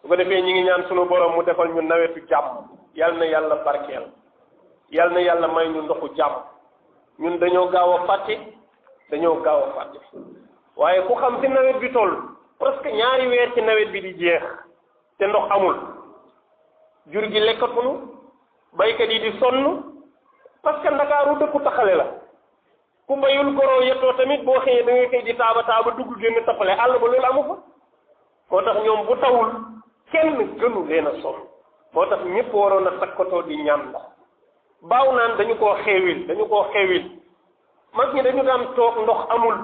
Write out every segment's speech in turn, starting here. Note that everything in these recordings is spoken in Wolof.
su ko defee ñi ngi ñaan sunu borom mu defal ñu nawetu jàmm yal na yàlla barkeel yal na yàlla may ñu ndoxu jàmm ñun dañoo gaaw a fàtte waaye ku xam ci nawet bi toll presque ñaari weer ci nawet bi di jeex te ndox amul jur gi lekkatunu baykat yi di sonn parce que Ndakaaru dëkku taxale la ku bayul goro yettoo tamit boo xëyee da ngay koy di taaba dugg génn tappale àll ba loolu amu fa moo tax ñoom bu tawul kenn gënu leen a sonn moo tax ñëpp waroon a takkatoo di ñaan ndox baaw naan dañu koo xeewil mag ñi dañu daan toog ndox amul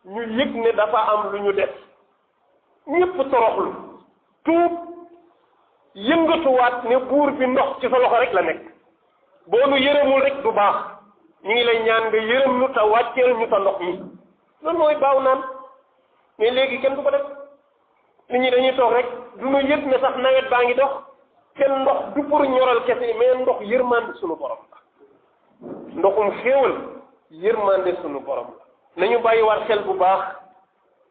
ñu yëg ne dafa am lu ñu def ñëpp toroxlu tuub yëngatuwaat ne buur bi ndox ci sa loxo rek la nekk boo nu yërëmul rek du baax ñu ngi lay ñaan nga yërëm ñu te wàcceel ñu sa ndox mi loolu mooy baaw naan mais léegi kenn du ko def nit ñi dañuy toog rek du ñu yëg ne sax nawet baa ngi dox kenn ndox du pour ñoral kese mais ndox yërmande sunu borom la ndoxum xéewal yërmande sunu borom la nañu bàyyi war xel bu baax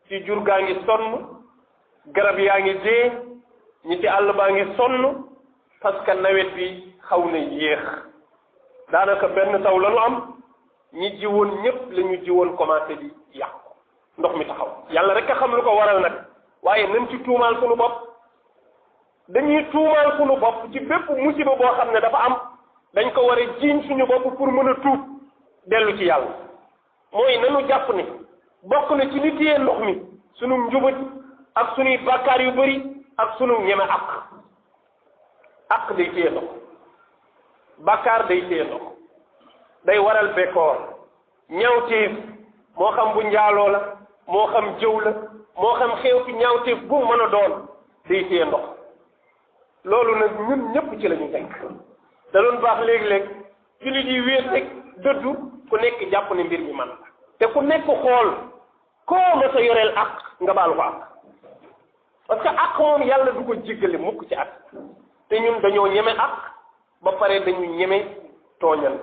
ci jur gaa ngi sonn garab yaa ngi dee ñi ci àll baa ngi sonn parce que nawet bi xaw na yéex daanaka benn taw la ñu am ñi jiwoon ñëpp la ñu jiwoon commencé di yàqu ndox mi taxaw yàlla rek a xam lu ko waral nag waaye nañ ci tuumaal sunu bopp dañuy tuumaal sunu bopp ci bépp musiba boo xam ne dafa am dañ ko war a jiiñ suñu bopp pour mën a tuub dellu ci yàlla mooy nanu jàpp ne bokk na ci li téye ndox mi sunu njubat ak sunuy bàkkaar yu bëri ak sunu ñeme ak day téye ndox bàkkaar day téye ndox day waral bekkoor ñaawteef moo xam bu njaaloo la moo xam jëw la moo xam xew ci ñaawteef bu mën a doon day téye ndox loolu nag ñun ñëpp ci la ñu nekk da doon baax léeg-léeg ci li di wéet rek dëddu ku nekk jàpp ne mbir mi man la te ku nekk xool koo ma sa yoreel ak nga baal ko ak parce que ak moom yàlla du ko jéggale mukk ci ak te ñun dañoo ñeme ak ba pare dañu ñeme tooñal